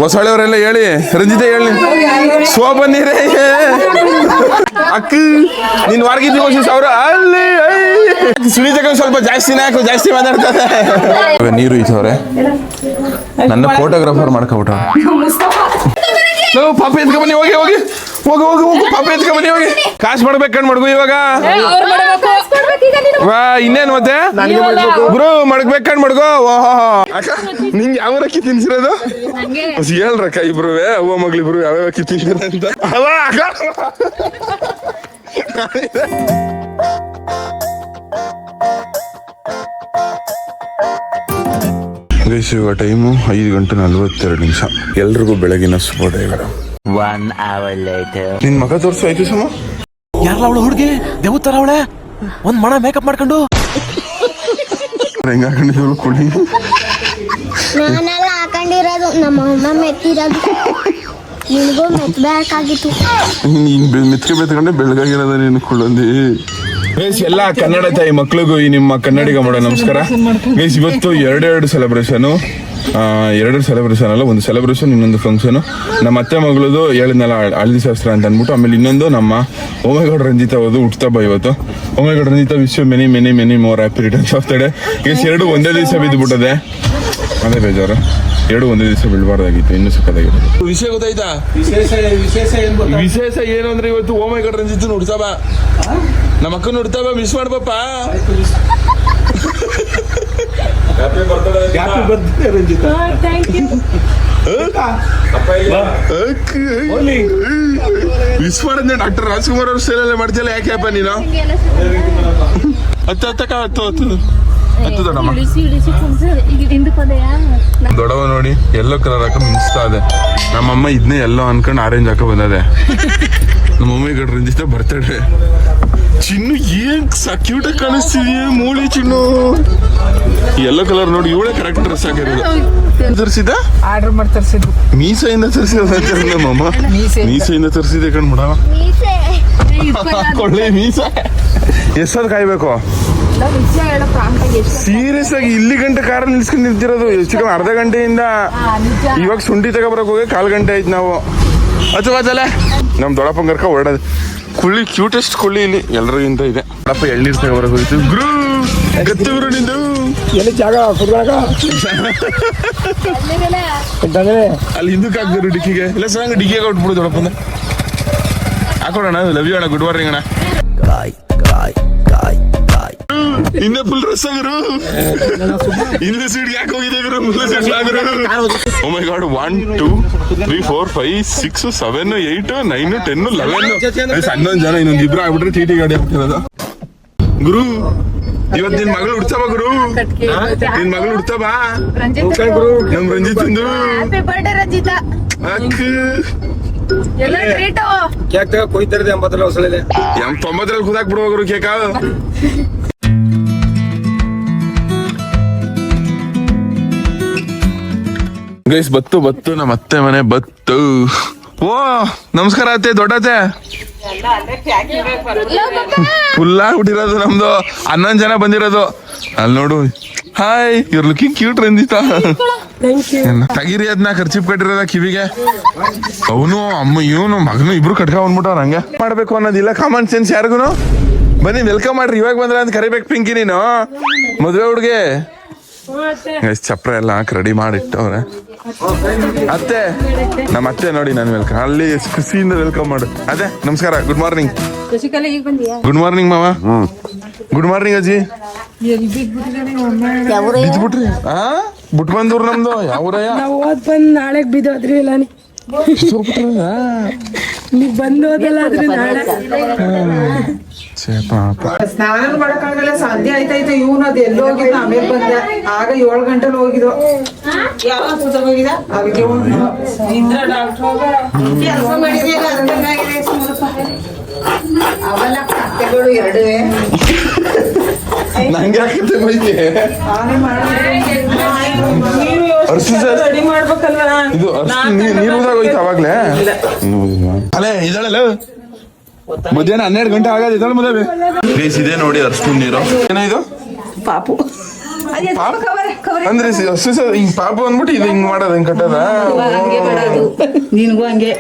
ಹೊಸಳೆಯವರೆಲ್ಲ ಹೇಳಿ, ರಂಜಿತಾ ಹೇಳಿ, ಸೋ ಬನ್ನಿರೇ ಅಕ್ಕ ನೀನ್ ವಾರ್ಗಿದ್ದು ಸಾವಿರ ಅಲ್ಲಿ ಸುನೀತಕ್ಕ ಸ್ವಲ್ಪ ಜಾಸ್ತಿನೇ ಹಾಕು, ಜಾಸ್ತಿ ಮಾತಾಡ್ತಾರೆ. ನೀರು ಇತ್ತವ್ರೆ, ನನ್ನ ಫೋಟೋಗ್ರಾಫರ್ ಮಾಡ್ಕೊಬಿಟ್ಟ. ಪಾಪ ಎತ್ಕ ಬನ್ನಿ, ಹೋಗಿ ಹೋಗಿ ಹೋಗಿ ಹೋಗಿ ಹೋಗಿ ಪಾಪ ಎತ್ಕ ಬನ್ನಿ, ಹೋಗಿ ಕಾಸು ಮಾಡ್ಬೇಕಂಡ್ ಮಡ್ಗು ಇವಾಗ. ವಾ ಇನ್ನೇನು ಮತ್ತೆ ಗುರು ಮಡ್ಗ್ಬೇಕಂಡ್ ಮಡ್ಗೋ. ಓಹೋ ಅಕ್ಕ ನಿಂಗೆ ಯಾವ ಅಕ್ಕಿ ತಿನ್ಸಿರೋದು ಹೇಳ್ರಕ್ಕ, ಇಬ್ರು ಅವ್ವ ಮಗಳಿಬ್ರು ಯಾವ್ಯಾವ ಅಕ್ಕಿ ತಿನ್ಸಿರ ಅಂತ. ಅವ ಅಕ್ಕ ಇವಾಗ ಟೈಮು 5:42. ಎಲ್ರಿಗೂ ಬೆಳಗಿನ ಶುಭೋದಯಗಳು. ನಿನ್ ಮಗ ತೋರ್ಸು ಆಯ್ತು ಸಮ. ಯಾರಲ್ಲ ಅವಳು ಹುಡುಗಿ ದೇವತರ ಅವಳೆ, ಒಂದ್ ಮಣ ಮೇಕಪ್ ಮಾಡ್ಕೊಂಡು ಹೆಂಗ ಹಾಕೊಂಡಿದ್ರು ಕುಳಿ. ನಾನೆಲ್ಲ ಹಾಕೊಂಡಿರೋದು ನಮ್ಮ ಅಮ್ಮ ಮೆತ್ತಿರೋದು, ನಿನಗೂ ಮೆತ್ತಬೇಕಾಗಿತ್ತು. ನೀನ್ ಮೆತ್ಕೊಂಡೆ ಬೆಳಗಾಗಿರೋದ ನೀನು ಕುಳ್ಳಂದಿ. ಗೈಸ್ ಎಲ್ಲ ಕನ್ನಡ ತಾಯಿ ಮಕ್ಳಿಗೂ ಈ ನಿಮ್ಮ ಕನ್ನಡಿಗ ಮಾಡೋ ನಮಸ್ಕಾರ. ಗೈಸ್ ಇವತ್ತು ಎರಡು ಸೆಲೆಬ್ರೇಷನ್ ಅಲ್ಲ, ಒಂದು ಸೆಲೆಬ್ರೇಷನ್, ಇನ್ನೊಂದು ಫಂಕ್ಷನ್. ನಮ್ಮ ಅತ್ತೆ ಮಗಳದು ಹೇಳಿದ್ನಲ್ಲ ಹಳದಿ ಶಾಸ್ತ್ರ ಅಂತ ಅಂದ್ಬಿಟ್ಟು, ಆಮೇಲೆ ಇನ್ನೊಂದು ನಮ್ಮ ಓಮೇಗೌಡ ರಂಜಿತಾ ಹೋದು ಹುಟ್ಟುತ್ತಬ್ಬ ಇವತ್ತು. ಓಮೇಗೌಡ Ranjitha wish many many many more happy returns of the day. Guys ಎರಡು ಒಂದೇ ದಿವಸ ಬಿದ್ದುಬಿಟ್ಟದೆ, ಅದೇ ಬೇಜಾರು. ಎರಡು ಒಂದೇ ದಿವಸ ಬೀಳ್ಬಾರ್ದಾಗಿತ್ತು, ಇನ್ನೂ ಸುಖದಾಗಿರೋದು. ವಿಷಯ ಗೊತ್ತಾಯ್ತಾ? ವಿಶೇಷ ಏನು ಅಂದ್ರೆ ಇವತ್ತು ಓಮೇಗೌಡ ರಂಜಿತ್ ಹುಡ್ತಾಬ, ನಮ್ಮ ಅಕ್ಕನ ಹುಡ್ತಾಬ, ಮಿಸ್ ಮಾಡ್ಬಪ್ಪ. ಮಿಸ್ ಮಾಡಿದ್ನೆ ಡಾಕ್ಟರ್ ರಾಜ್ಕುಮಾರ್ ಅವ್ರ ಸ್ಟೈಲಲ್ಲೇ ಮಾಡ್ತಿಲ್ಲ, ಯಾಕೆಪ್ಪ ನೀನು? ದೊಡ್ಡವ ನೋಡಿ ಎಲ್ಲೋ ಕಲರ್ ಹಾಕ ಮಿನ್ಸ್ತಾ ಇದೆ. ನಮ್ಮಮ್ಮ ಇದನ್ನೇ ಎಲ್ಲೋ ಅನ್ಕೊಂಡು ಆರೆಂಜ್ ಹಾಕ ಬಂದದೆ. ನಮ್ಮ ಮಮ್ಮಿಗಡ ರಂಜಿತ ಬರ್ತಡೆ. ಚಿನ್ನು ಏನ್ ಕ್ಯೂಟ್ ಆಗಿ ಕಾಣಿಸ್ತಿದೆಯೇ ಮೂಳಿ ಚಿನ್ನು. ಎಲ್ಲೋ ಕಲರ್ ನೋಡಿ, ಇವಳೆ ಕರೆಕ್ಟ್ ಡ್ರೆಸ್ ಹಾಕಿರೋದು. ತರಿಸಿದ ಆರ್ಡರ್ ಮಾಡಿ ತರಿಸಿದ್ದು, ಮೀಸೆಯಿಂದ ತರಿಸಿದ ನಮ್ಮಮ್ಮ. ಮೀಸೆಯಿಂದ ತರಿಸಿದೆ ಕಣ್ಬಿಡ, ಕೊಳ್ಳೆ ಮೀಸೆ. ಎಷ್ಟೊತ್ತು ಕಾಯ್ಬೇಕು ಸೀರಿಯಸ್ ಆಗಿ? ಇಲ್ಲಿ ಗಂಟೆ ಕಾರಲ್ಲಿ ನಿಲ್ಸ್ಕೊಂಡು ನಿಂತಿರೋದು ಹೆಚ್ಚು ಕಮ್ಮಿ ಅರ್ಧ ಗಂಟೆಯಿಂದ. ಇವಾಗ ಶುಂಠಿ ತಗೊಬರಕ್ ಹೋಗಿ 1/4 ಗಂಟೆ ಆಯ್ತು ನಾವು. ಅಥವಾ ಅದಲ್ಲ ನಮ್ ದೊಡ್ಡಪ್ಪನ ಕರ್ಕ ಹೊರಡೋದು. ಕುಳ್ಳಿ ಕ್ಯೂಟೆಸ್ಟ್ ಕುಳ್ಳಿ ಇಲ್ಲಿ ಎಲ್ರಿಗಿಂತ ಇದೆ. ದೊಡ್ಡಪ್ಪ ಎಳ್ನೀರು ತಗೊಬರಕ್ ಹೋಗಿತ್ತು. ಗುರು ಗತ್ತು ಗುರು ನಿಂದು ಎಲ್ಲಿ ಜಾಗ ಅಲ್ಲಿ ಹಿಂದಕ್ಕೆ ಹಾಕ್ತಾರೆ ಡಿಕ್ಕಿಗೆ. ಇಲ್ಲ ಸರ್ ಹಂಗೆ ಡಿಕ್ಕಿಗೆ ಕೊಟ್ಬಿಡು ದೊಡ್ಡಪ್ಪನ. ಹಾಕೋಣ, ಲವ್ ಯು ಅಣ್ಣ, ಗುಡ್ ಮಾರ್ನಿಂಗ್ ಅಣ್ಣ. ಇನ್ನೇ ಫುಲ್ ಡ್ರೆಸ್ ಆಗಿರು, ಹಿಂದೆ ಸೀಟ್ ಯಾಕೆ ಹೋಗಿದೆ ಗುರು, ಮುಂದೆ ಸೀಟ್ ಆಗಿರು. ಓ ಮೈ ಗಾಡ್, 1 2 3 4 5 6 7 8 9 10 11 11 ಜನ. ಇನ್ನೊಂದು ಇಬ್ರು ಆಗ್ಬಿಟ್ರೆ ಟಿ ಗಾಡಿ ಆಗ್ತಿರೋದು. ಗುರು ಇವತ್ತು ನಿನ್ ಮಗಳು ಹುಡ್ತಾವ ಗುರು, ನಿನ್ ಮಗಳು ಹುಡ್ತಾವ ಗುರು. ನಮ್ ರಂಜಿತಂದು ಅಕ್ಕ ಕೇಕ್ ತಗ ಕೊಯ್ತಾರದೆ 80 ಹೊಸಳಿದೆ 90 ಖುದಾಕ್ ಬಿಡುವ ಗುರು ಕೇಕ. ಗೈಸ್ ಬತ್ತು ನಮ್ಮ ಅತ್ತೆ ಮನೆ ಬತ್ತು. ಓ ನಮಸ್ಕಾರ ಅತ್ತೆ, ದೊಡ್ಡತ್ತೆ. ಫುಲ್ ಆಗ್ಬಿಟ್ಟಿರೋದು ನಮ್ದು, 11 ಜನ ಬಂದಿರೋದು. ಅಲ್ಲಿ ನೋಡು, hi you're looking cute Ranjitha. ತಗಿರಿ ಅದನ್ನ ಖರ್ಚಿಪ್ ಕಟ್ಟಿರೋದ ಕಿವಿಗೆ. ಅವನು ಅಮ್ಮ ಇವನು ಮಗನು ಇಬ್ರು ಕಟ್ಕ ಬಂದ್ಬಿಟ್ಟವ್ರ. ಹಂಗೆ ಮಾಡ್ಬೇಕು ಅನ್ನೋದಿಲ್ಲ, ಕಾಮನ್ ಸೆನ್ಸ್ ಯಾರಿಗೂ. ಬನ್ನಿ ವೆಲ್ಕಮ್ ಮಾಡ್ರಿ, ಇವಾಗ ಬಂದ್ರ ಅಂತ ಕರಿಬೇಕು ಪಿಂಕಿ ನೀನು. ಮದ್ವೆ ಹುಡ್ಗೆ ಚಪ್ರ ಎಲ್ಲ ಹಾಕಿ ರೆಡಿ ಮಾಡಿಟ್ಟವ್ರೆ. ಅತ್ತೆ ನಮ್ಮ ಅತ್ತೆ ನೋಡಿ ನಾನು ವೆಲ್ಕಮ್, ಅಲ್ಲಿ ಖುಷಿಯಿಂದ ವೆಲ್ಕಮ್ ಮಾಡು. ಅದೇ ನಮಸ್ಕಾರ, ಗುಡ್ ಮಾರ್ನಿಂಗ್. ಗುಡ್ ಮಾರ್ನಿಂಗ್ ಮಾವ. ಗುಡ್ ಮಾರ್ನಿಂಗ್ ಅಜ್ಜಿ. ಬಿದ್ಬಿಟ್ರಿ? ಬಿಟ್ ಬಂದೂರು ನಮ್ದು. ಯಾವ್ರಯ್ಯ? ನಾಳೆಗ್ ಬಿದ್ದೋದ್ರಿ ಇಲ್ಲ ನೀವ್ ಬಂದು ಹೋದಲ್ಲ ಆದ್ರೆ ನಾಳೆ ಸ್ನಾನ ಮಾಡಕ್ಕಾಗಲ್ಲ, ಸಂಧ್ಯೆ ಆಯ್ತಾಯ್ತು. ಇವನು ಅದು ಎಲ್ಲೋ ಹೋಗಿದ್ದು, ಆಮೇಲೆ ಬಂದೆ. ಆಗ 7 ಗಂಟೆಲಿ ಹೋಗಿದ್ದು. ಅವೆಲ್ಲ ಕತ್ತೆಗಳು ಎರಡುವೆ. ನಂಗೆ ಹಾಕತ್ತೆ ಬೈತಿ. ರೆಡಿ ಮಾಡ್ಬೇಕಲ್ಲ ಇದು. ನೀರುದಾಗ ಹೋಯ್ತು ಅವಾಗ್ಲೇ. ಅಲ್ಲೇ ಇದಳಲ್ಲ ಮಧ್ಯಾಹ್ನ 12 ಗಂಟೆ ಆಗದ ಇದಳ ಮದುವೆ. ಪ್ಲೀಸ್ ಇದೆ ನೋಡಿ ಅರ್ಶಿನ ನೀರು. ಏನಿದು ಪಾಪು ಅಂದ್ರೆ ಹಿಂಗ್ ಪಾಪು ಅಂದ್ಬಿಟ್ಟು ಇದು ಹಿಂಗ್ ಮಾಡೋದು, ಹಿಂಗ್ ಕಟ್ಟದ. ನಿನ್ಗೂ ಹಂಗೆ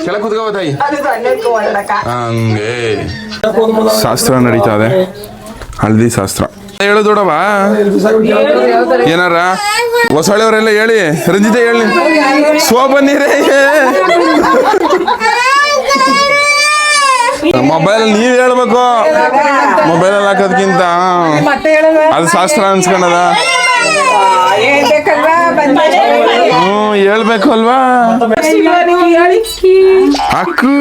ಕೆಳಗೆ ಕುತ್ಕೋ ತಾಯಿ. ಹಂಗೆ ಶಾಸ್ತ್ರ ನಡೀತಾ ಇದೆ, ಹಳದಿ ಶಾಸ್ತ್ರ. ಹೇಳು ದೊಡವ, ಏನಾರ ಹೊಸಳೆಯವರೆಲ್ಲ ಹೇಳಿ. ರಂಜಿತೆ ಹೇಳಿ, ಬನ್ನಿರೇ. ಮೊಬೈಲ್ ನೀವ್ ಹೇಳ್ಬೇಕು, ಮೊಬೈಲಲ್ಲಿ ಹಾಕೋದ್ಕಿಂತ ಅದು ಶಾಸ್ತ್ರ ಅನ್ಸ್ಕೊಂಡದ. ಹೇಳ್ಬೇಕು ಅಲ್ವಾ ಅಕ್ಕು,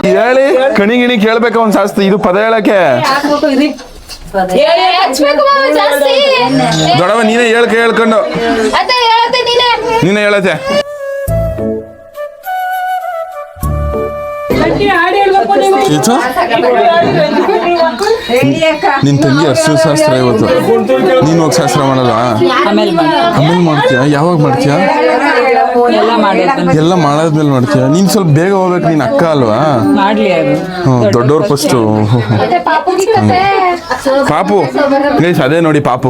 ಹೇಳಿ. ಕಣಿ ಗಿಣಿ ಕೇಳ್ಬೇಕ ಒಂದ್ ಶಾಸ್ತ್ರ, ಇದು ಪದ ಹೇಳಕ್ಕೆ. ದೊಡವ ನೀನೇ ಹೇಳ್ಕೊಂಡು ನೀನೇ ಹೇಳತ್ತೆ. ನಿನ್ ತಂಗಿ ಅರ್ಶಿನ ಶಾಸ್ತ್ರ ಇವತ್ತು, ನೀನ್ ಹೋಗಿ ಶಾಸ್ತ್ರ ಮಾಡಲ್ಲ? ಆಮೇಲೆ ಮಾಡ್ತೀಯ? ಯಾವಾಗ ಮಾಡ್ತೀಯ? ಎಲ್ಲ ಮಾಡಾದ್ಮೇಲೆ ಮಾಡ್ತೀಯ? ನೀನ್ ಸ್ವಲ್ಪ ಬೇಗ ಹೋಗ್ಬೇಕು, ನೀನ್ ಅಕ್ಕ ಅಲ್ವಾ? ದೊಡ್ಡವ್ರು ಫಸ್ಟು. ಪಾಪು ಗೈಸ್, ಅದೇ ನೋಡಿ ಪಾಪು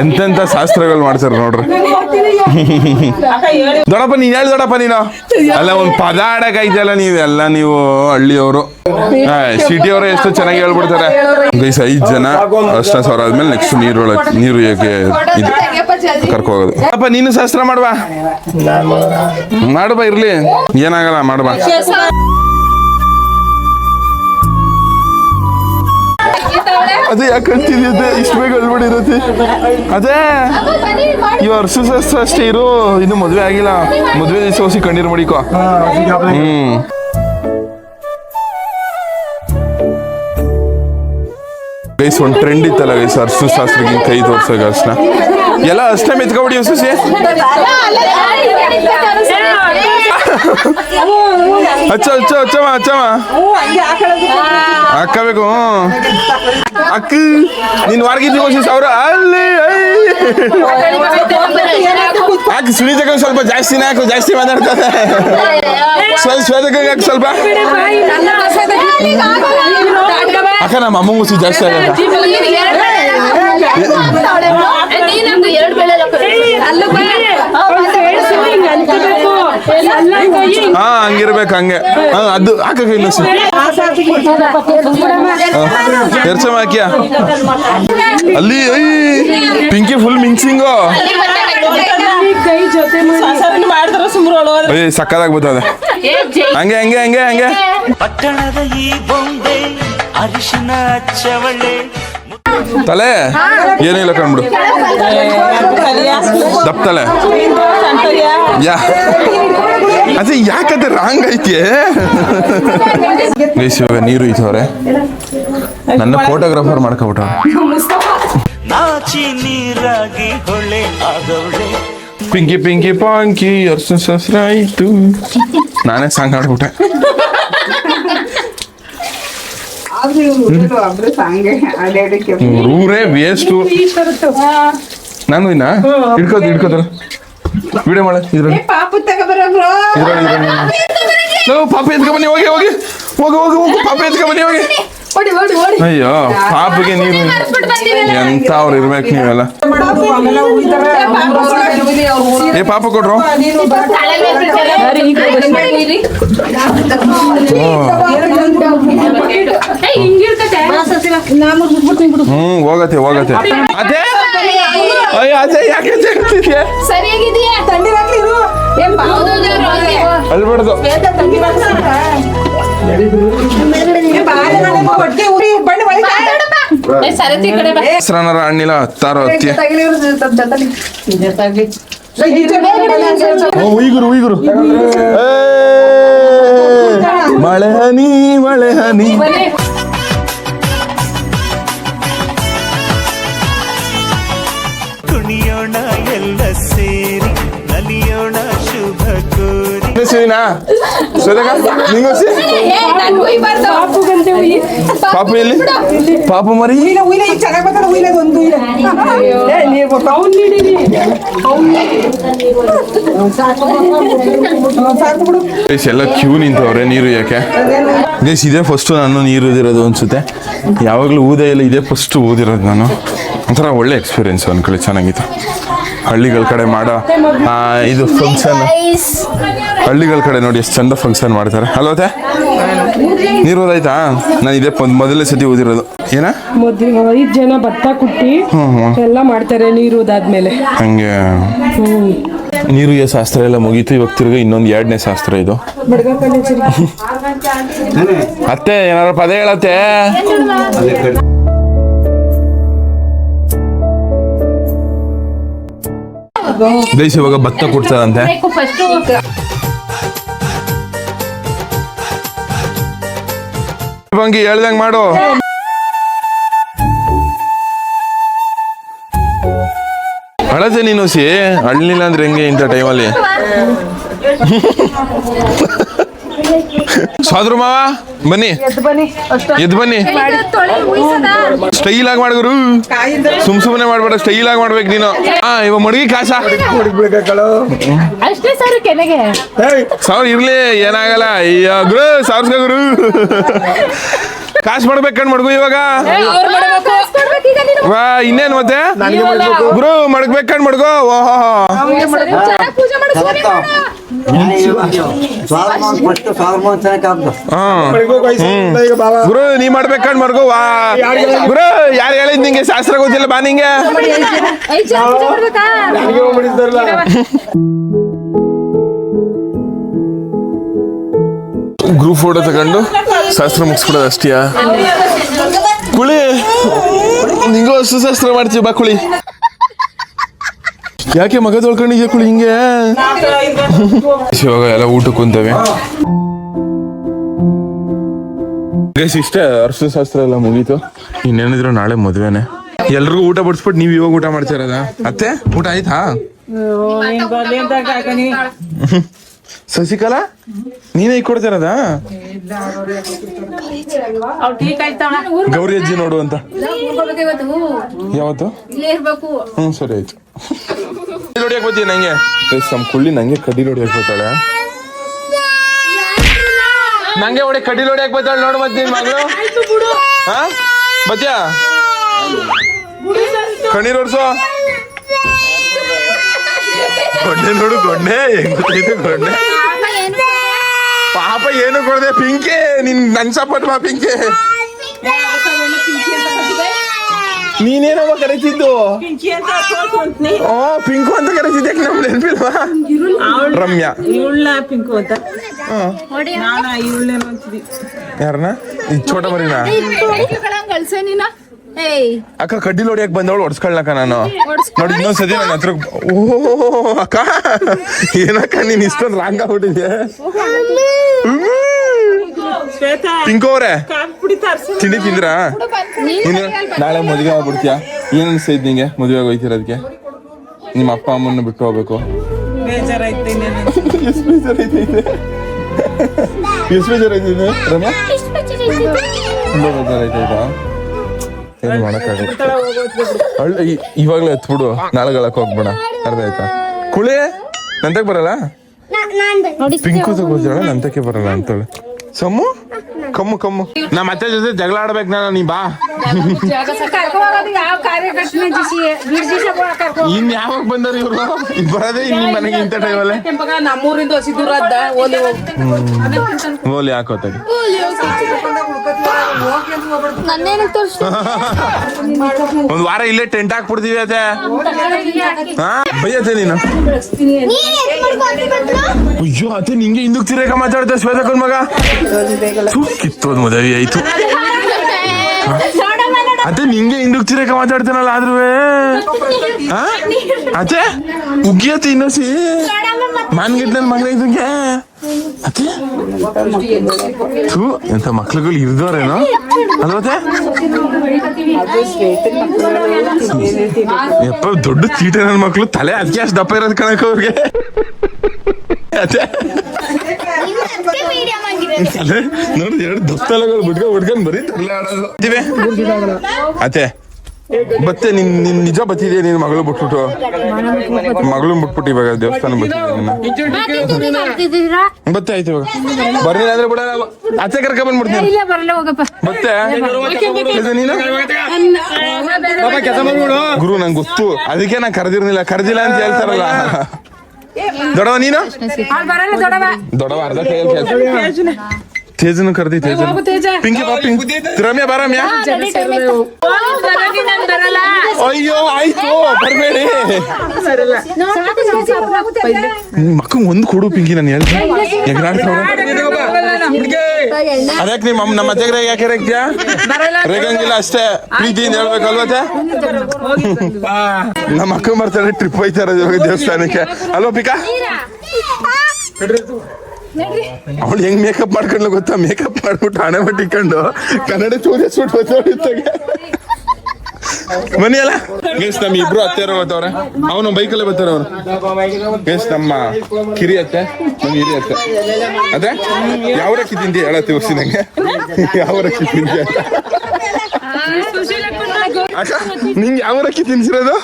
ಎಂತೆಂತ ಶಾಸ್ತ್ರಗಳು ಮಾಡ್ತಾರ ನೋಡ್ರಿ. ದೊಡ್ಡಪ್ಪ ನೀನ್ ಹೇಳಿ, ದೊಡ್ಡಪ್ಪ ನೀನು ಅಲ್ಲ ಒಂದ್ ಪದ ಆಡಕ್ ಐತಲ್ಲ. ನೀವೆಲ್ಲ ನೀವು ಹಳ್ಳಿಯವರು, ಸಿಟಿ ಅವರು ಎಷ್ಟು ಚೆನ್ನಾಗಿ ಹೇಳ್ಬಿಡ್ತಾರೆ. ಗೈಸ್ 5 ಜನ ಅರ್ಶಿನ ಸಾವಿರ ಆದ್ಮೇಲೆ ನೆಕ್ಸ್ಟ್ ನೀರು ಹೇಗೆ ಕರ್ಕೊ ಹೋಗೋದು. ಅಪ್ಪ ನೀನು ಶಾಸ್ತ್ರ ಮಾಡುವ, ಮಾಡುವ, ಇರ್ಲಿ ಏನಾಗಲ್ಲ, ಮಾಡುವ. ಅದೇ ಯಾಕೆ ಹೇಳ್ತಿದ್ದೆ ಇಷ್ಟು ಬೇಗ ಹೇಳ್ಬಿಡಿರತ್ತೆ? ಅದೇ ಇವ ಅರ್ಶಿನ ಶಾಸ್ತ್ರ ಅಷ್ಟೇ ಇರು, ಇನ್ನು ಮದ್ವೆ ಆಗಿಲ್ಲ. ಮದ್ವೆ ದಿವಸ ಹೊಸಿ ಕಣ್ಣೀರು ಮಡಿಕೋ. ಗೈಸ್ ಒಂದು ಟ್ರೆಂಡ್ ಇತ್ತಲ್ಲ ಗೈಸ್, ಅರ್ಶಿನ ಶಾಸ್ತ್ರಕ್ಕೆ ಕೈ ತೋರ್ಸಾಗ ಅರ್ಶಿನ ಎಲ್ಲ ಅರ್ಶಿನ ಮೆತ್ಕೊಬಿಡಿ ಹೊಸಿ. ಹಚ್ಚವ ಹಾಕಬೇಕು. ಅಕ್ಕ ನೀನ್ ವಾರ್ಗಿದ್ದಿ ಹೊಸಿ ಸಾವಿರ ಅಲ್ಲಿ ಹಾಕಿ. ಸುನೀತಕ್ಕ ಸ್ವಲ್ಪ ಜಾಸ್ತಿನೇ ಹಾಕು, ಜಾಸ್ತಿ ಮಾತಾಡ್ತಾರೆ. ಶ್ವೇತಕ್ಕ ಸ್ವಲ್ಪ ಅಕ್ಕ, ನಮ್ಮ ಅಮ್ಮಂಗೂ ಜಾಸ್ತಿ ಆಗಲ್ಲ. ಹಾ ಹಂಗಿರ್ಬೇಕು, ಹಂಗೆ ಅದು ಹಾಕಕ್ಕ. ಇನ್ನು ಎರ್ಚಮ ಹಾಕ್ಯ ಅಲ್ಲಿ. ಪಿಂಕಿ ಫುಲ್ ಮಿಂಚಿಂಗು ಸಕ್ಕದಾಗಿ ಬರ್ತದೆ. ಹಂಗೆ ಹಂಗೆ ಹಂಗೆ ಹಂಗೆ ಪಟ್ಟಣದ ಈ ಬೊಂಬೆ ಅರಿಶಿನ ಚವಳೆ ತಲೆ ಏನಿಲ್ಲ ಕಂಡ್ಬಿಡು, ದಪ್ತಲೆ. ಅದೇ ಯಾಕಂದ್ರೆ ರಾಂಗ್ ಐತಿ. ಇವಾಗ ನೀರು ಇತ್ತವ್ರೆ, ನನ್ನ ಫೋಟೋಗ್ರಾಫರ್ ಮಾಡ್ಕೊಬಿಟ್ಟ. ನಾಚಿ ನೀರಾಗಿ ಹೊಳೆ ಆಗವಳೆ. ಪಿಂಕಿ ಪಿಂಕಿ ಪಾಂಕಿ ಅರ್ಶಿನ ಶಾಸ್ತ್ರ ಆಯ್ತು. ನಾನೇ ಸಾಂಗ್ ಆಡ್ಬಿಟ್ಟೆ. ಊರೇ ವೇಸ್ಟು. ನಾನು ಇನ್ನ ಹಿಡ್ಕೋದಲ್ಲ ವಿಡಿಯೋ ಮಾಡ ಇದ್ರಲ್ಲಿ. ಪಾಪ ಎತ್ಕೊ ಬನ್ನಿ, ಹೋಗಿ ಹೋಗಿ ಹೋಗಿ ಹೋಗಿ ಹೋಗಿ ಪಾಪ ಎತ್ಕೊ ಬನ್ನಿ, ಹೋಗಿ. ಅಯ್ಯೋ ಪಾಪಿಗೆ ನೀರು ಎಂತ ಅವ್ರು ಇರ್ಬೇಕು ನೀವೆಲ್ಲ. ಏ ಪಾಪ ಕೊಟ್ರು. ಹೋಗತ್ತೆ ಹೋಗತ್ತೆ. ಅದೇ ಅಯ್ಯ ಅದೇ ಯಾಕೆ ಹೇಳ್ತಿದ್ಯಾ? ಅಲ್ಬಾರ್ದು. ಹೆಸರನಾರ ಹಣ್ಣಿಲ್ಲ ಹತ್ತಾರು ಹತ್ತಿ. ಉಯ್ಗುರು ಮಳೆ ಹನಿ ಮಳೆ ಹನಿ. ಕುಣಿಯೋಣ ಎಲ್ಲ ಸೇರಿ ನಲಿಯೋಣ ಶುಭ ಕೋರಿ. ಪಾಪು ಎಲ್ಲಿ? ಪಾಪು ಮರಿ ಎಲ್ಲ ಕ್ಯೂ ನಿಂತವ್ರೆ ನೀರು ಯಾಕೆ? ಗೈಸ್ ಇದೇ ಫಸ್ಟು ನಾನು ನೀರು ಊದಿರೋದು ಅನ್ಸುತ್ತೆ. ಯಾವಾಗಲೂ ಊದೇ ಇಲ್ಲ, ಇದೇ ಫಸ್ಟು ಊದಿರೋದು ನಾನು. ಒಂಥರ ಒಳ್ಳೆ ಎಕ್ಸ್ಪೀರಿಯೆನ್ಸ್ ಅನ್ಕೊಳ್ಳಿ, ಚೆನ್ನಾಗಿತ್ತು. ಹಳ್ಳಿಗಳ ಕಡೆ ಮಾಡೋ ಇದು ಫಂಕ್ಷನ್, ಹಳ್ಳಿಗಳ ಕಡೆ ನೋಡಿ ಎಷ್ಟು ಚಂದ ಫಂಕ್ಷನ್ ಮಾಡ್ತಾರೆ ಅಲ್ವತ್ತೆ. ನೀರು ಓದಾಯ್ತಾ? ನಾನು ಇದೇ ಮೊದಲನೇ ಸತಿ ಓದಿರೋದು. ಏನ 5 ಜನ ಭತ್ತ ಕುಟ್ಟಿ ಎಲ್ಲ ಮಾಡ್ತಾರೆ ನೀರು ಹೋದಾದ್ಮೇಲೆ. ಹಂಗೆ ನೀರು ಶಾಸ್ತ್ರ ಎಲ್ಲ ಮುಗೀತು. ಇವಾಗ ತಿರ್ಗಿ ಇನ್ನೊಂದು 2ನೇ ಶಾಸ್ತ್ರ ಇದು. ಅತ್ತೆ ಏನಾರ ಪದ ಹೇಳತ್ತೆ. ಗೈಸ್ ಇವಾಗ ಭತ್ತ ಕೊಡ್ತಾರಂತೆ. ಬಂಗಿ ಹೇಳ್ದಂಗ್ ಮಾಡು. ಅಳತೆ ನೀನು ಸಿ ಅಳ್ಳಿಲ್ಲ ಅಂದ್ರೆ ಹೆಂಗೆ ಇಂಥ ಟೈಮಲ್ಲಿ. ಸಾದ್ರು ಮಾವ ಬನ್ನಿ, ಎದ್ದು ಬನ್ನಿ. ಸ್ಟೈಲ್ ಆಗಿ ಮಾಡ್ಗುರು, ಸುಮ್ನೆ ಮಾಡ್ಬೇಡ, ಸ್ಟೈಲ್ ಆಗಿ ಮಾಡ್ಬೇಕು ನೀನು. ಇವಾಗ ಮಡಗಿ ಕಾಸ ಅಷ್ಟೇ ಸರ್ ಕೆನೆಗೆ 1000 ಇರ್ಲಿ, ಏನಾಗಲ್ಲ. ಅಯ್ಯೋ ಗುರು, ಸಾವಿರ ಗುರು ಕಾಸು ಮಾಡ್ಬೇಕಂಡ್ ಮಡ್ಗು ಇವಾಗ. ವಾ ಇನ್ನೇನ್ ಮತ್ತೆ ಗುರು ಮಡ್ಗ್ಬೇಕಂಡ್ ಮಡ್ಗೋ. ಓಹೋ ಗುರು ನೀ ಮಾಡ್ಬೇಕಂಡ್ ಮಡ್ಗೋ. ವಾ ಗುರು ಯಾರು ಹೇಳಿದ್ ನಿಂಗೆ ಶಾಸ್ತ್ರ ಗೊತ್ತಿಲ್ಲ ಬಾ ನಿಂಗೆ. ಗ್ರೂಪ್ ಫೋಟೋ ತಗೊಂಡು ಶಾಸ್ತ್ರ ಮುಗಿಸ್ಬಿಡೋದು ಅಷ್ಟೇಯಾ? ಕುಳಿ ನಿಂಗೂ ಹೊಸ ಶಾಸ್ತ್ರ ಮಾಡ್ತೀವಿ ಬಾ ಕುಳಿ. ಯಾಕೆ ಮಗ ತೊಳ್ಕೊಂಡಿದ್ಯಾ ಕುಳಿ ಹಿಂಗೆ? ಇವಾಗ ಎಲ್ಲ ಊಟಕ್ಕೆ ಕುಂತವೆ. ಇಷ್ಟೇ ಅರ್ಶಿನ ಶಾಸ್ತ್ರ ಎಲ್ಲ ಮುಗೀತು. ಇನ್ನೇನಿದ್ರು ನಾಳೆ ಮದ್ವೆನೆ. ಎಲ್ರಿಗೂ ಊಟ ಬಡಿಸ್ಬಿಟ್ಟು ನೀವ್ ಇವಾಗ ಊಟ ಮಾಡ್ತಿರೋದ? ಅತ್ತೆ ಊಟ ಆಯ್ತಾ? ಶಶಿಕಲಾ ನೀನೇ ಈಗ ಕೊಡ್ತಿರೋದ? ಗೌರಿ ಅಜ್ಜಿ ನೋಡು ಅಂತ. ಯಾವತ್ತು? ಸರಿ ಆಯ್ತು. ಹೊಡಿಯಕ್ ಬತ್ತೀಯ ನಂಗೆ? ನಮ್ ಕುಳ್ಳಿ ನಂಗೆ ಕಡ್ಡಿ ಹೊಡಿಯಕ್ ಬರ್ತಾಳೆ. ನಂಗೆ ಹೊಡಿ ಕಡ್ಡಿ ಹೊಡಿಯಕ್ ಬರ್ತಾಳೆ ನೋಡು. ಮತ್ತೆ ನಿನ್ ಮಗಳು ಬತ್ತೀಯ? ಕಣ್ಣೀರ್ ಓಡ್ಸೋ. ಗೊಡ್ಡೆ ನೋಡು, ಗೊಡ್ಡೆ ಹೆಂಗ್ ಗೊತ್ತೈತೆ ಗೊಡ್ಡೆ. ಪಾಪ ಏನು ಕೊಡದೆ ಪಿಂಕೆ, ನಿನ್ ನನ್ ಸಪೋರ್ಟ್ ಮಾ ಪಿಂಕೆ. ನೀನೇನವ ಕರೀತಿದ್ದು? ಪಿಂಕು ಅಂತ ಕರೀತಿದ್ದೆ, ನಮ್ ನೆನಪಿಲ್ವಾ? ರಮ್ಯಾ ಪಿಂಕು ಅಂತ ಯಾರನ್ನ? ಛೋಟ ಮರಿನಾ? ಅಕ್ಕ ಕಡ್ಡಿಲ್ ಹೊಡಿಯಕ್ ಬಂದವಳು ಹೊಡ್ಸ್ಕೊಳ್ನಕ್ಕ ನಾನು. ನೋಡಿ ಇನ್ನೊಂದ್ಸತಿ ನನ್ನ ಹತ್ರ. ಓಹೋ ಅಕ್ಕ ಏನಕ್ಕ ನೀನ್ ಇಷ್ಟೊಂದು ರಾಂಗ್ ಆಗ್ಬಿಟ್ಟಿದ್ಯಾ? ಪಿಂಕು ಅವ್ರೆ ತಿಂಡಿ ತಿಂದ್ರಾ? ನೀನು ನಾಳೆ ಮದುವೆ ಆಗ್ಬಿಡ್ತೀಯಾ? ಏನ್ ಅನ್ಸ್ತೈತ್ ನಿಂಗೆ ಮದುವೆಗೆ ಹೋಯ್ತಿರೋದಕ್ಕೆ? ನಿಮ್ಮ ಅಪ್ಪ ಅಮ್ಮನ್ನ ಬಿಟ್ಟು ಹೋಗ್ಬೇಕು. ಎಷ್ಟು ಬೇಜಾರೈತೈತೆ ರಮ್ಯಾ? ತುಂಬಾ ಬೇಜಾರೈತೈತಾ? ಏನು ಮಾಡಕ್ಕಾಗಲ್ಲ. ಇವಾಗ್ಲೇ ಎತ್ಬಿಡು, ನಾಳೆ ಗಳಕ್ ಹೋಗ್ಬೇಡ. ಅರ್ಧ ಆಯ್ತಾ? ಕುಳಿ ನಂತಕ್ ಬರಲ್ಲ? ಪಿಂಕು ತಗೋತಾಳ, ನಂತಕ್ಕೆ ಬರಲ್ಲ ಅಂತೇಳಿ. Sum come come. ನಮ್ಮ ಅತ್ತೆ ಜೊತೆ ಜಗಳ ಆಡ್ಬೇಕು ನಾನು. ನೀ ಬಾ. ಇನ್ ಯಾವಾಗ ಬಂದಾರ ಇವ್ರು? ಬರೋದೇ ಇನ್ ಮನೆಗೆ ಇಂಥ ಟೈಮಲ್ಲಿ. ನಮ್ಮೂರಿಂದ ಹಸಿ ದೂರ ಓಲಿ ಹಾಕೋತಾಗಿ ಒಂದ್ ವಾರ ಇಲ್ಲೇ ಟೆಂಟ್ ಹಾಕ್ಬಿಡ್ತೀವಿ ಅದೇ. ಬೈಯತ್ತೆ ನೀನು. ಅಯ್ಯೋ ಅತ್ತೆ ನಿಂಗೆ ಹಿಂದಕ್ ತಿರೇಕ ಮಾತಾಡ್ತಾ ಶ್ವೇತಕ್ಕನ್ ಮಗ. ಕಿತ್ತೋದ್ ಮದುವೆ ಆಯ್ತು. ಅತ್ತೆ ನಿಂಗೆ ಹಿಂದಕ್ ತಿರೇಕ ಮಾತಾಡ್ತಾನಲ್ಲ. ಆದ್ರೂ ಅತ್ತೆ ಉಗ್ಗಿಯತ್ತೆ ಇನ್ನೊಸಿ ಮಾನ್ಗೆಟ್ ನನ್ ಮಗ ಇದ್ದಂಗೆ. ಅತ್ತೆ ಎಂತ ಮಕ್ಳುಗಳು ಇರ್ದವ್ರೇನೋ ಅಲ್ವತ್ತೆ? ಯಪ್ಪ ದೊಡ್ಡ ತೀಟೆ ನನ್ ಮಕ್ಳು. ತಲೆ ಅದಕ್ಕೆ ಅಷ್ಟು ದಪ್ಪ ಇರೋದು ಕಣಕ್ ಅವ್ರಿಗೆ. ಅತ್ತೆ ನೋಡಿ 2 ದಪ್ಪ ತಲೆಗಳು ಬಿಟ್ಕೊಂಡ್ ಬರೀ ತಲೆ ಆಡೋದು. ಅತ್ತೆ ಬತ್ತೆ ನಿನ್ ನಿಜ ಬತ್ತಿದ್ಯಾ ನೀನ್ ಮಗಳು ಬಿಟ್ಬಿಟ್ಟು ಬಿಟ್ಬಿಟ್ಟು ಇವಾಗ ದೇವಸ್ಥಾನ ಬತ್ತಿದ್ಯಾ ಬತ್ತೆ ಆಯ್ತು ಇವಾಗ ಬರ್ಲಿಲ್ಲ ಅಂದ್ರೆ ಬಿಡ ಆಚೆ ಕರ್ಕ ಬಂದ್ಬಿಡ್ತೀನಿ ಮತ್ತೆ ನೀನು ಗುರು ನಂಗೆ ಗೊತ್ತು ಅದಕ್ಕೆ ನಾ ಕರೆದಿರ್ಲಿಲ್ಲ ಕರೆದಿಲ್ಲ ಅಂತ ಹೇಳ್ತಾರಲ್ಲ ದೊಡವ ನೀನು ದೊಡವ ಅರ್ಧ ಕೈಯಲ್ಲಿ ತೇಜನು ಕರ್ದಿ ತೇಜ ಪಿಂಕಿ ಬಾ ಪಿಂಕಿ ರಮ್ಯಾ ಬಾ ರಮ್ಯಾ ಅಯ್ಯೋ ಆಯ್ತು ಬರ್ಬೇಡಿ ಮಕ್ಕಂಗ್ ಒಂದು ಕೊಡು ಪಿಂಕಿ ನಾನು ಹೇಳ್ತೀನಿ ಅದಕ್ಕೆ ನಿಮ್ಮ ನಮ್ಮ ಅತ್ತೆಗೆ ಯಾಕೆ ರೇಗ್ತೀಯಾ ರೇಗಂಗಿಲ್ಲ ಅಷ್ಟೇ ಪ್ರೀತಿಯಿಂದ ಹೇಳ್ಬೇಕಲ್ವತ್ತೆ ನಮ್ಮ ಅಕ್ಕ ಬರ್ತಾರೆ ಟ್ರಿಪ್ ಹೋಯ್ತಾರ ಇವಾಗ ದೇವಸ್ಥಾನಕ್ಕೆ ಅಲ್ವಾ ಪಿಕಾ ಅವಳು ಹೆಂಗ್ ಮೇಕಪ್ ಮಾಡ್ಕೊಂಡು ಗೊತ್ತಾ ಮೇಕಪ್ ಮಾಡ್ಬಿಟ್ಟು ಹಣೆ ಬಟ್ಟಿಕೊಂಡು ಕನ್ನಡ ತೋರಿಸ್ಬಿಟ್ಟು ಬನ್ನಿ ಅಲ್ಲ ಗೇಸ್ ನಮ್ಮ ಇಬ್ರು ಅತ್ತೆಯರು ಬರ್ತಾವ್ರೆ ಅವನು ಬೈಕಲ್ಲೇ ಬರ್ತಾರೆ ಅವ್ರು ಗೇಸ್ ನಮ್ಮ ಕಿರಿ ಅತ್ತೆ ನಮ್ಮ ಹಿರಿ ಅತ್ತೆ ಅದೇ ಯಾವ ರಕ್ಕಿ ತಿಂದಿ ಹೇಳತ್ತಿ ವರ್ಷ ನಂಗೆ ಯಾವ ರಕ್ಕಿ ತಿಂದಿ ಅಂತ ಅಕ್ಕ ನಿಂಗೆ ಯಾವ ರಕ್ಕಿ ತಿನ್ಸಿರೋದು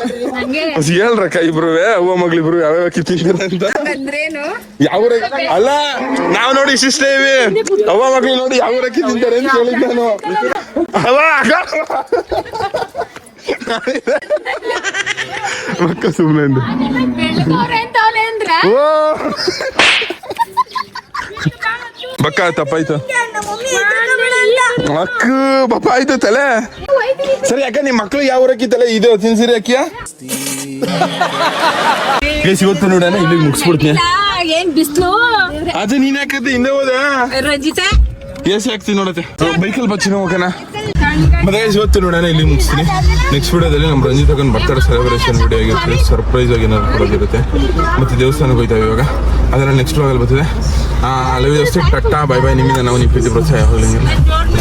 ಹೇಳ್ರಕ್ಕ ಇಬ್ರು ಅವ್ವ ಮಗಳಿಬ್ರು ಯಾವ್ಯಾವ ಅಕ್ಕಿ ತಿಂದಿರ ಅಂತ ಯಾವ ಅಲ್ಲ ನಾವ್ ನೋಡಿ ಇಷ್ಟೇ ಇವಿ ಅವ್ವ ಮಗಳು ನೋಡಿ ಯಾವ ರಕ್ಕಿ ತಿಂತಾರೆ ಅಂತ ಹೇಳಿದ್ ನಾನು ಅವ ಮಕ್ಕ ಸುಮ್ಮನೆ ಓ ಬಕ್ಕ ತಪ್ಪಾಯ್ತು ಅಕ್ಕ ಬಪ್ಪ ಆಯ್ತು ತಲೆ ಸರಿ ಯಾಕ ನಿಮ್ ಮಕ್ಳು ಯಾವ ಊರಕ್ಕಿ ತಲೆ ಇದು ತಿನ್ಸಿರಿ ಅಕ್ಕಿಯ ಇವತ್ತು ನೋಡೋಣ ಇಲ್ಲಿ ಮುಗಿಸ್ಬಿಡ್ತೀನಿ ಏನ್ ಬಿಸ್ಲು ಅದೇ ನೀನ್ ಯಾಕತ್ತೆ ಹಿಂದೆ ಹೋದ ರಂಜಿತಾ ಎಸ್ ಹಾಕ್ತೀನಿ ನೋಡತ್ತೆ ಬೈಕಲ್ಲಿ ಬಚ್ಚಿನ ಹೋಗೋಣ ಮತ್ತೆ ಇವತ್ತು ನೋಡೋಣ ಇಲ್ಲಿ ಮುಗಿಸ್ತೀನಿ ನೆಕ್ಸ್ಟ್ ವಿಡಿಯೋದಲ್ಲಿ ನಮ್ಮ ರಂಜಿತಕ್ಕನ್ ಬರ್ತಾರೆ ಸೆಲೆಬ್ರೇಷನ್ ವಿಡಿಯೋ ಆಗಿರುತ್ತೆ ಸರ್ಪ್ರೈಸ್ ಆಗಿ ಏನಾದ್ರು ಕೊಡೋದಿರುತ್ತೆ ಮತ್ತೆ ದೇವಸ್ಥಾನಕ್ಕೆ ಹೋಗ್ತಾವೆ ಇವಾಗ ಅದನ್ನ ನೆಕ್ಸ್ಟ್ ವ್ಲಾಗಲ್ಲಿ ಬರ್ತದೆ ಲವ್ ಅಷ್ಟೇ ಟಟ್ಟಾ ಬೈ ಬೈ ನಿಮ್ಮಿಂದ ನಾವು ನೀವು ಪ್ರೀತಿ ಪ್ರೋತ್ಸಾಹ ಯಾವಾಗಲೂ